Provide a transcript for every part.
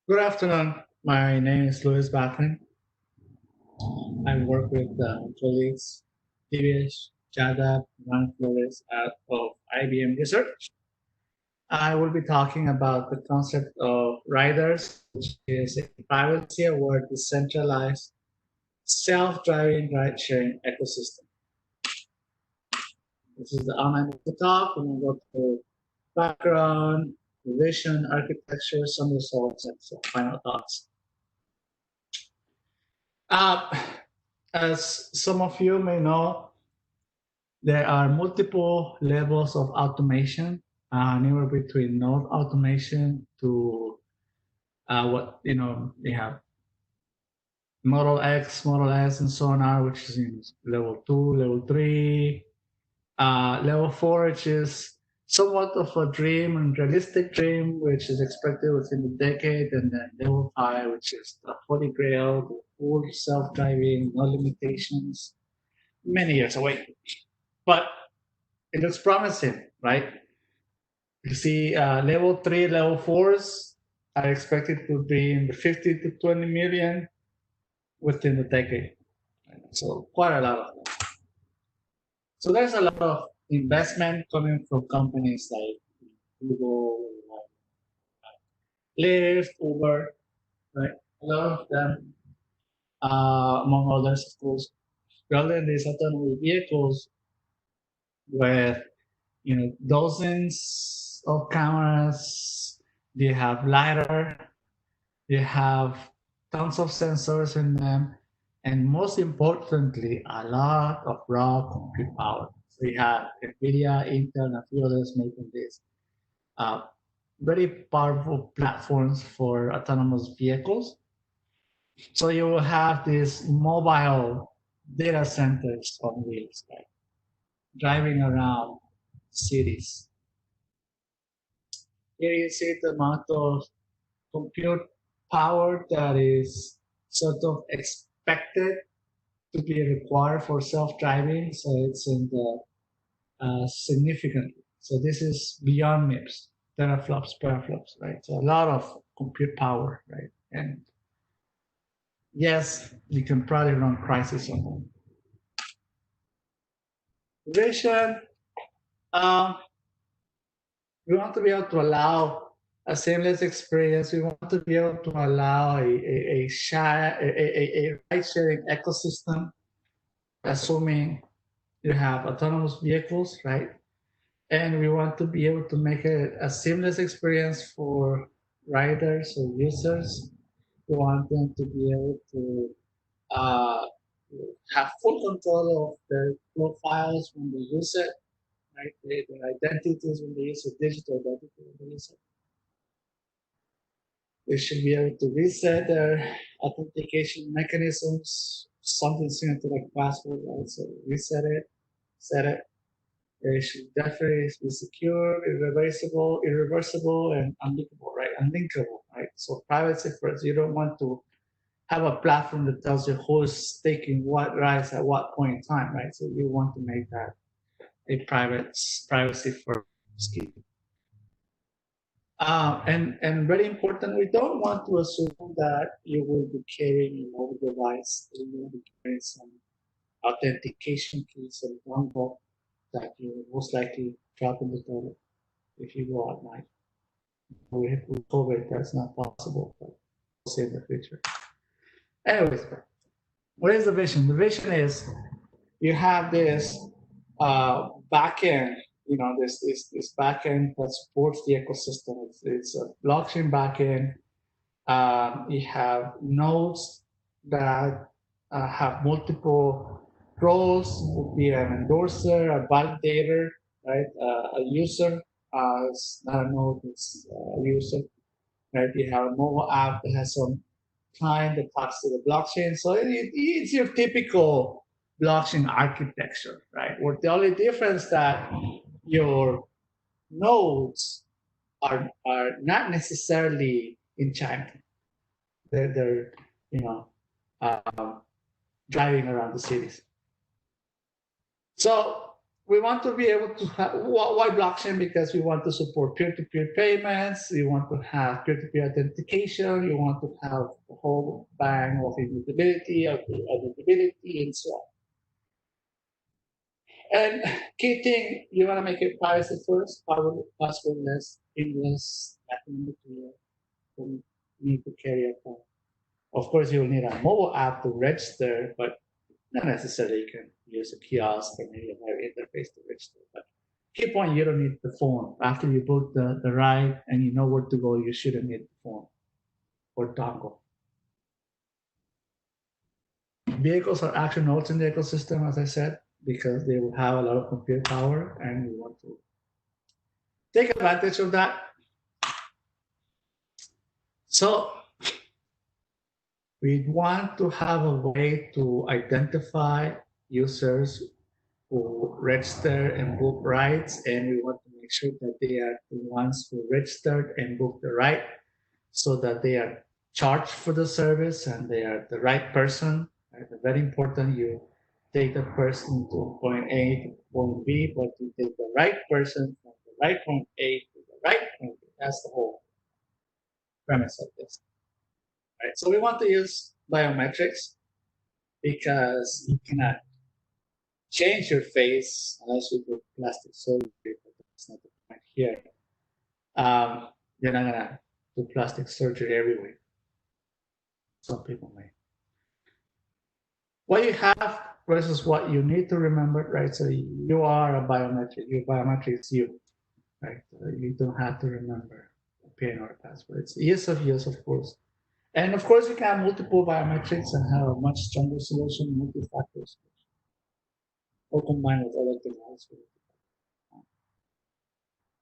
Good afternoon. My name is Louis Baffin. I work with colleagues Divesh, Jadab, and Flores of IBM Research. I will be talking about the concept of RiderS, which is a privacy-aware, decentralized, self-driving ride-sharing ecosystem. This is the outline of the talk. We're going to go through background, vision, architecture, some results, and some final thoughts. Uh, as some of you may know, there are multiple levels of automation, anywhere between node automation to what they have Model X, Model S, and so on, which is in level 2, level 3, level 4, which is somewhat of a dream and realistic dream, which is expected within the decade, and then level 5, which is the holy grail, the full self-driving, no limitations, many years away. But it looks promising, right? You see, level 3, level 4s are expected to be in the 50 to 20 million within the decade. So quite a lot of them. So there's a lot of investment coming from companies like Google, Lyft, Uber, right? A lot of them, among others, of course, building these autonomous vehicles with dozens of cameras. They have lidar. They have tons of sensors in them, and most importantly, a lot of raw compute power. So you have NVIDIA, Intel, and a few others making these uh, very powerful platforms for autonomous vehicles. So you will have these mobile data centers on wheels, right? Driving around cities. Here you see the amount of compute power that is sort of expected to be required for self-driving. So it's in the significantly. So this is beyond MIPS, teraflops, petaflops, right? So a lot of compute power, right? And yes, you can probably run crisis on them. Vision, um, we want to be able to allow a seamless experience. We want to be able to allow a ride-sharing ecosystem, assuming you have autonomous vehicles, right? And we want to be able to make a seamless experience for riders or users. We want them to be able to uh, have full control of their profiles when they use it, right? Their identities when they use it, digital identity when they use it. They should be able to reset their authentication mechanisms, something similar to like password, right? So reset it, set it. It should definitely be secure, irreversible, and unlinkable, right? Unlinkable, right? So privacy first. You don't want to have a platform that tells you who's taking what rights at what point in time, right? So you want to make that a privacy first scheme. And very important, we don't want to assume that you will be carrying a mobile device, you will be carrying some authentication keys and dongle that you will most likely drop in the toilet if you go at night. With COVID, that's not possible, but we'll see in the future. Anyways, what is the vision? The vision is you have this backend, this backend that supports the ecosystem. It's a blockchain backend. You have nodes that have multiple roles. Would be an endorser, a validator, right? A user. It's not a node, it's a user. Right? You have a mobile app that has some client that talks to the blockchain. So it's your typical blockchain architecture, right? Where the only difference that your nodes are not necessarily in China. They're you know um, driving around the cities. So we want to be able to have why blockchain, because we want to support peer-to-peer payments, you want to have peer-to-peer authentication, you want to have a whole bang of immutability, of auditability, and so on. And key thing, you want to make it privacy first, passwordless, pinless, nothing clear, don't need to carry a phone. Of course, you'll need a mobile app to register, but not necessarily. You can use a kiosk or maybe a web interface to register. But key point, you don't need the phone. After you book the ride and you know where to go, you shouldn't need the phone or dongle. Vehicles are actual nodes in the ecosystem, as I said, because they will have a lot of compute power, and we want to take advantage of that. So we want to have a way to identify users who register and book rides, and we want to make sure that they are the ones who registered and booked the ride, so that they are charged for the service and they are the right person. Right? It's very important you take the person to point A to point B, but you take the right person from the right point A to the right point B. That's the whole premise of this. Right? So we want to use biometrics because you cannot change your face unless you do plastic surgery, but that's not the point here. You're not gonna do plastic surgery everywhere. Some people may. What you have versus what you need to remember, right? So you are a biometric. Your biometric is you, right? You don't have to remember a PIN or a password. It's ease of use, of course. And of course, you can have multiple biometrics and have a much stronger solution, multi-factor solution, or combined with other technologies.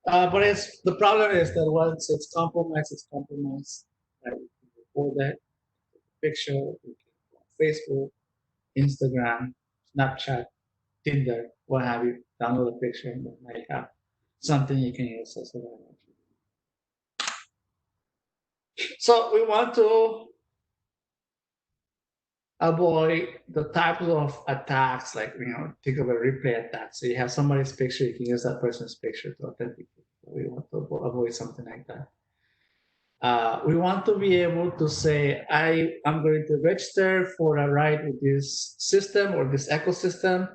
But it's the problem is that once it's compromised, it's compromised. Right? You can record that picture, you can Facebook, Instagram, Snapchat, Tinder, what have you. Download a picture and then you have something you can use as a biometric. So we want to avoid the types of attacks, like think of a replay attack. So you have somebody's picture, you can use that person's picture to authenticate. So we want to avoid something like that. We want to be able to say, I'm going to register for a ride with this system or this ecosystem,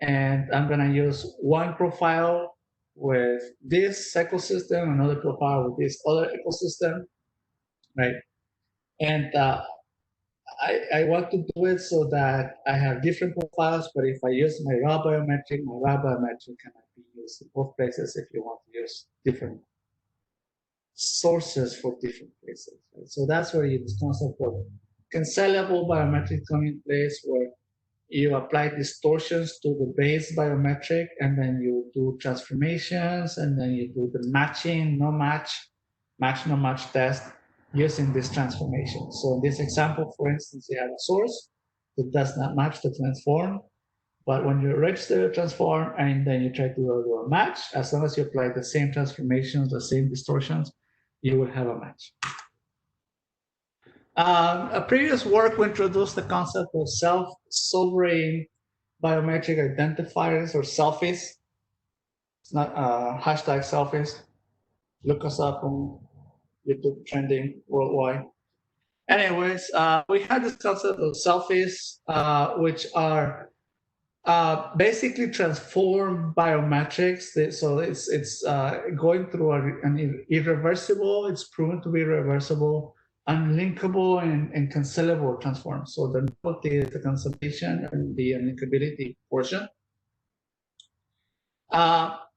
and I'm going to use one profile with this ecosystem, another profile with this other ecosystem, right? And I want to do it so that I have different profiles, but if I use my raw biometric cannot be used in both places if you want to use different sources for different places. Right? So that's where this concept of cancelable biometric come in place, where you apply distortions to the base biometric, and then you do transformations, and then you do the matching, no match, match, no match test using this transformation. So in this example, for instance, you have a source that does not match the transform, but when you register a transform and then you try to do a match, as long as you apply the same transformations, the same distortions, you will have a match. A previous work introduced the concept of self-sovereign biometric identifiers, or selfies. It's not hashtag selfies. Look us up on YouTube, trending worldwide. Anyways, we had this concept of selfies, which are basically transform biometrics. So it's going through an irreversible. It's proven to be irreversible, unlinkable, and cancelable transform. So the novelty is the cancellation and the unlinkability portion.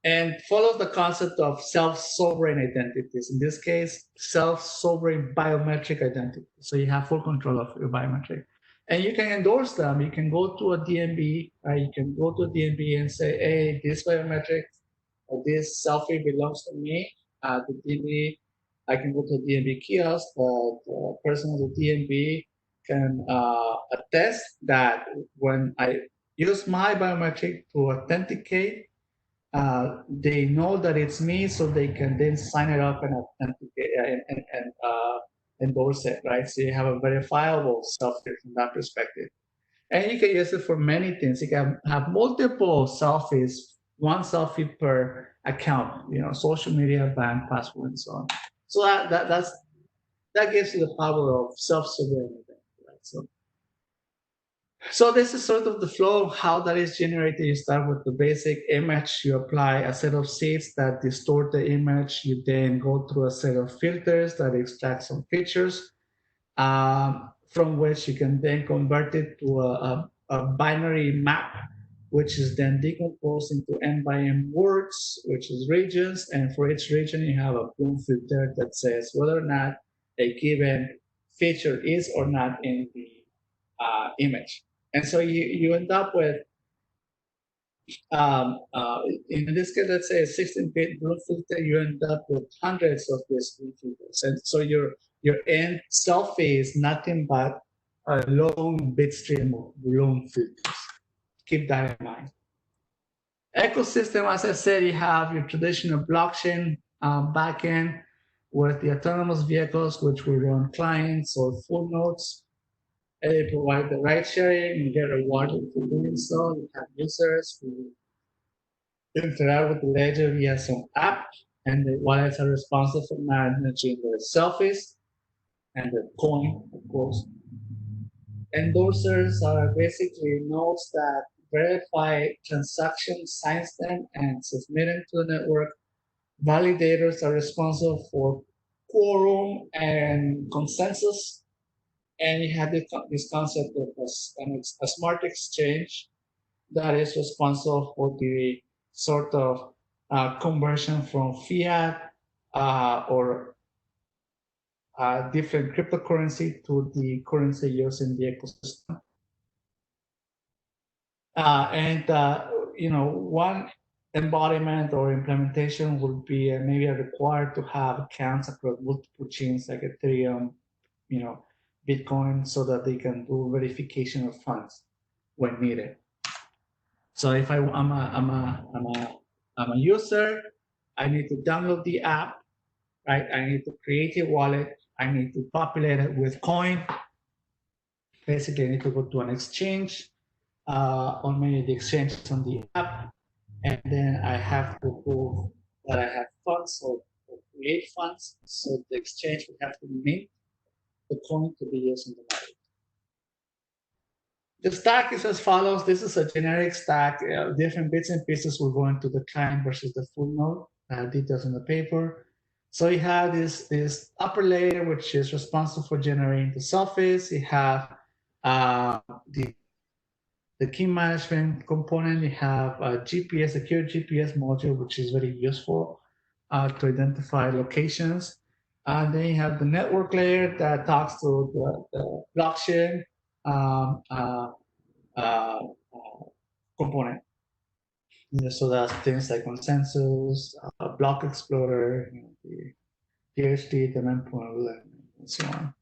And follows the concept of self-sovereign identities. In this case, self-sovereign biometric identity. So you have full control of your biometric. And you can endorse them. You can go to a DMB, you can go to a DMB and say, hey, this biometric or this selfie belongs to me. The DMB, I can go to a DMB kiosk. The person at the DMB can attest that when I use my biometric to authenticate, they know that it's me, so they can then sign it up and authenticate and endorse it, right? So you have a verifiable selfie from that perspective. And you can use it for many things. You can have multiple selfies one selfie per account, social media, bank, password, and so on. So that gives you the power of self-sovereignty, right? So this is sort of the flow of how that is generated. You start with the basic image, you apply a set of seeds that distort the image, you then go through a set of filters that extract some features, from which you can then convert it to a binary map, which is then decomposed into n by n words, which is regions. And for each region, you have a Bloom filter that says whether or not a given feature is or not in the image. And so you end up with, um, uh, in this case, let's say a 16-bit Bloom filter, you end up with hundreds of these Bloom filters. And so your end selfie is nothing but a long bit stream of Bloom filters. Keep that in mind. Ecosystem, as I said, you have your traditional blockchain backend with the autonomous vehicles, which will run clients or full nodes. They provide the ride sharing, you get rewarded for doing so. You have users who interact with the ledger via some app, and the wallets are responsible for managing their selfies and their coin, of course. Endorsers are basically nodes that verify transactions, signs them, and submit them to the network. Validators are responsible for quorum and consensus. And you have this concept of a smart exchange that is responsible for the sort of conversion from fiat or different cryptocurrency to the currency used in the ecosystem. And one embodiment or implementation would be maybe required to have accounts across multiple chains like Ethereum, Bitcoin, so that they can do verification of funds when needed. So if I'm a user, I need to download the app, right? I need to create a wallet. I need to populate it with coin. Basically, I need to go to an exchange, or maybe the exchange is on the app, and then I have to prove that I have funds or create funds. So the exchange would have to mint the coin to be used in the market. The stack is as follows. This is a generic stack. Different bits and pieces will go into the client versus the full node. Details on the paper. So you have this upper layer, which is responsible for generating the selfies. You have uh, the key management component. You have a GPS, secure GPS module, which is very useful to identify locations. And then you have the network layer that talks to the blockchain. Um, uh, uh, component. So that's things like consensus, block explorer, the PhD, the mempool, and so on.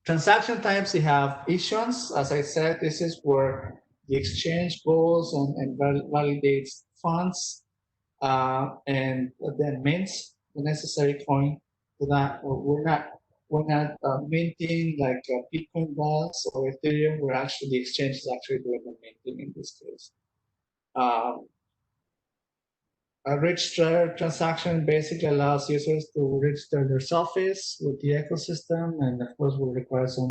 Transaction types, you have issuance. As I said, this is where the exchange goes and validates funds and then mints the necessary coin to that. We're not minting like Bitcoin does or Ethereum. We're actually the exchange is actually doing the minting in this case. A register transaction basically allows users to register their selfies with the ecosystem, and of course will require some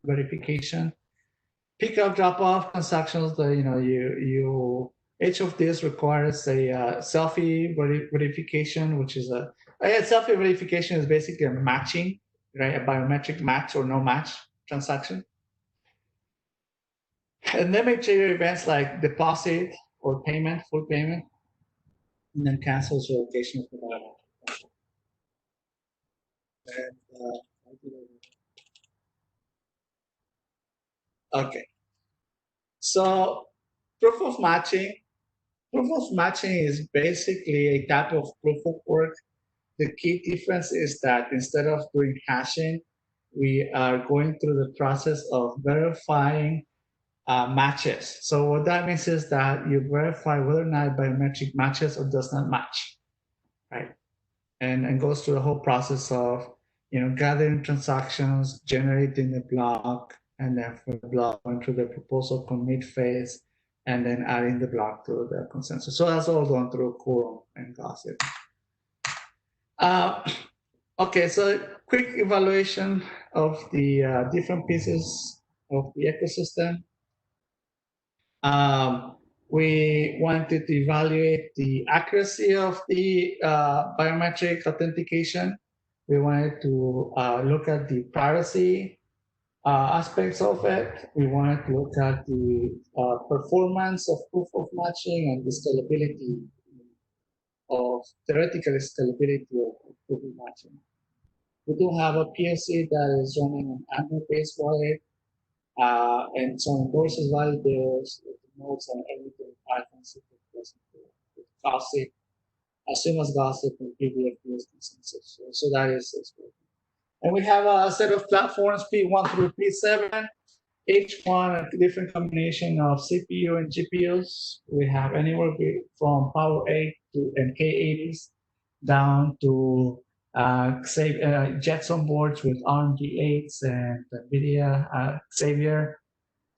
verification. Pick up, drop off transactions. Each of these requires a selfie verification, which is a selfie verification is basically a matching, right? A biometric match or no match transaction. And then make trigger events like deposit or payment, full payment, and then cancels your location provider. And, okay, so proof of matching. Proof of matching is basically a type of proof of work. The key difference is that instead of doing hashing, we are going through the process of verifying matches. So what that means is that you verify whether or not biometric matches or does not match, right? And goes through the whole process of gathering transactions, generating the block, and then for the block going through the proposal commit phase, and then adding the block to the consensus. So that's all done through quorum and gossip. Okay, so quick evaluation of the different pieces of the ecosystem. We wanted to evaluate the accuracy of the biometric authentication. We wanted to look at the privacy aspects of it. We wanted to look at the performance of proof of matching and the scalability of theoretical scalability of proof of matching. We do have a POC that is running an Android-based wallet, and some endorses validators with the nodes and everything Python, C++, with Gossip, as soon as Gossip and PDF use consensus. So that is good. And we have a set of platforms, P1 through P7, each one a different combination of CPU and GPUs. We have anywhere from Power 8 to MK80s down to Jetson boards with ARM G8s and NVIDIA Xavier,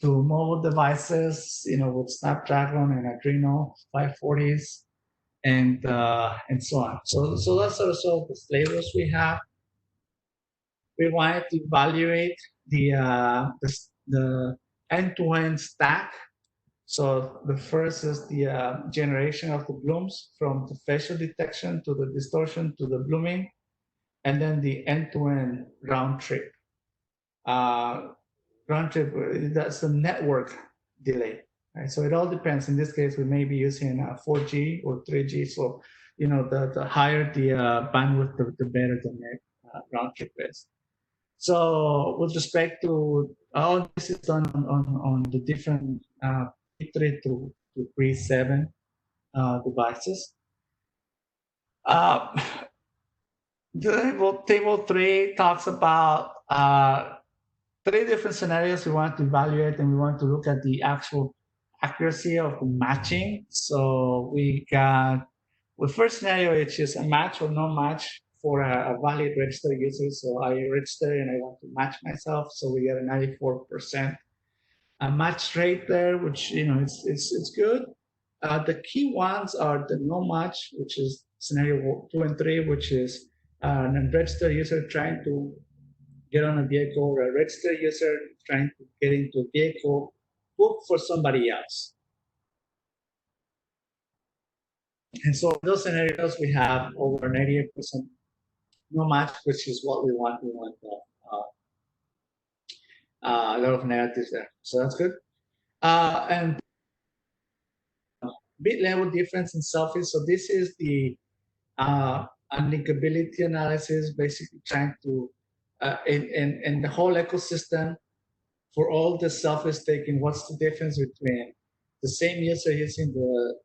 to mobile devices, with Snapdragon and Adreno 540s, and so on. So that's also the flavors we have. We wanted to evaluate the end-to-end stack. So the first is the generation of the blooms, from the facial detection to the distortion to the blooming, and then the end-to-end round trip. Round trip, that's the network delay. Right? So it all depends. In this case, we may be using 4G or 3G. So, the higher the bandwidth, the better the net round trip is. So with respect to all this is done on the different P3 to P7 devices. The table 3 talks about 3 different scenarios we want to evaluate, and we want to look at the actual accuracy of the matching. So we got the first scenario, which is a match or no match for a valid registered user. So I register and I want to match myself. So we get a 94% match rate there, which it's good. The key ones are the no match, which is scenario 2 and 3, which is an unregistered user trying to get on a vehicle, or a registered user trying to get into a vehicle booked for somebody else. And so in those scenarios, we have over 98% no match, which is what we want. We want a lot of negatives there. So that's good. And bit level difference in selfies. So this is the unlinkability analysis, basically trying to, in the whole ecosystem, for all the selfies taken, what's the difference between the same user using the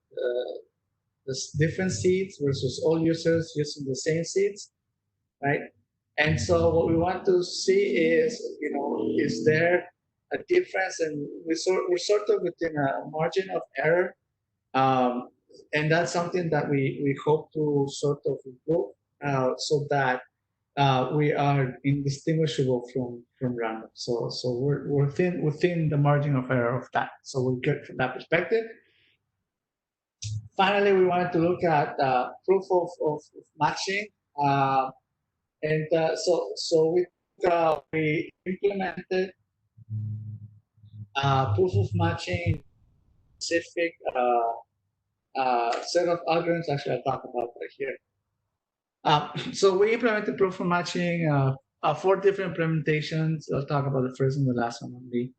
different seeds versus all users using the same seeds, right? And so what we want to see is, is there a difference? And we're sort of within a margin of error. And that's something that we hope to sort of improve, so that we are indistinguishable from random. So we're within the margin of error of that. So we're good from that perspective. Finally, we wanted to look at proof of matching. And so we implemented proof of matching specific set of algorithms. Actually, I'll talk about that here. So we implemented proof of matching 4 different implementations. I'll talk about the first and the last one only.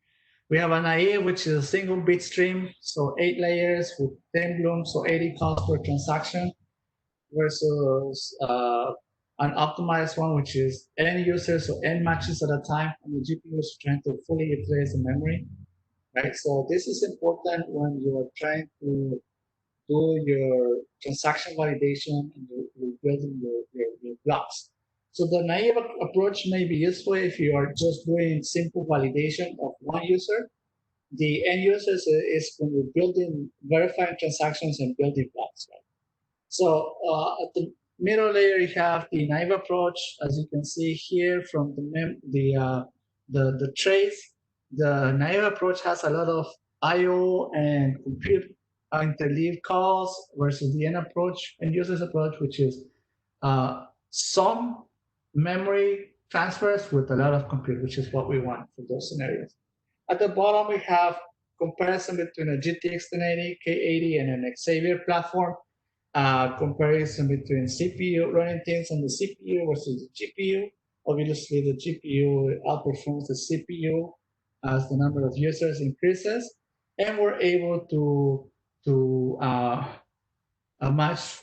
We have an AI, which is a single bit stream, so 8 layers with 10 blooms, so 80 calls per transaction, versus an optimized one, which is n users, so n matches at a time, and the GPU is trying to fully utilize the memory, right? So this is important when you are trying to do your transaction validation and you're building your blocks. So the naive approach may be useful if you are just doing simple validation of one user. The end user is when you're building, verifying transactions and building blocks, right? So at the middle layer, you have the naive approach, as you can see here from the trace. The naive approach has a lot of I/O and compute interleave calls versus the end approach and users approach, which is some memory transfers with a lot of compute, which is what we want for those scenarios. At the bottom, we have comparison between a GTX 1080, K80, and an Xavier platform. Comparison between CPU running things on the CPU versus the GPU. Obviously, the GPU outperforms the CPU as the number of users increases, and we're able to match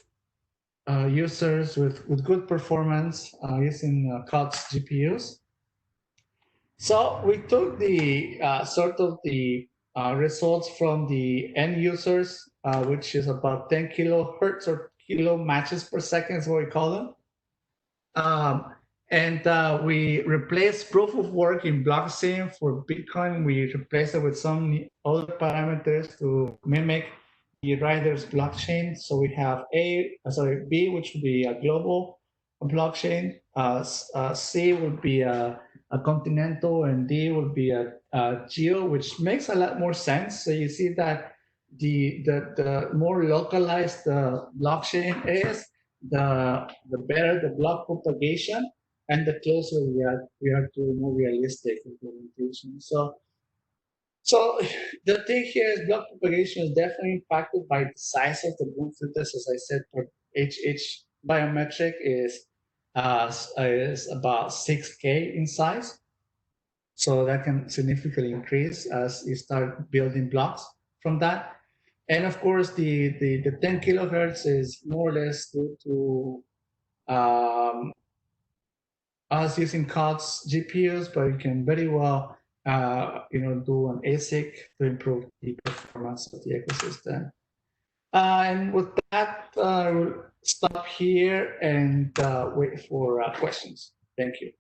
users with good performance using COTS GPUs. So we took the sort of the results from the end users, which is about 10 kilohertz or kilo matches per second is what we call them. And we replaced proof of work in blockchain for Bitcoin. We replaced it with some other parameters to mimic the RiderS blockchain. So we have B, which would be a global blockchain. C would be a continental, and D would be a geo, which makes a lot more sense. So you see that the more localized the blockchain is, the better the block propagation, and the closer we are to more realistic implementation. So the thing here is block propagation is definitely impacted by the size of the bloom filters. As I said, for each biometric is about 6K in size. So that can significantly increase as you start building blocks from that. And of course, the 10 kilohertz is more or less due to us using COTS GPUs, but you can very well do an ASIC to improve the performance of the ecosystem. And with that, we'll stop here and wait for questions. Thank you.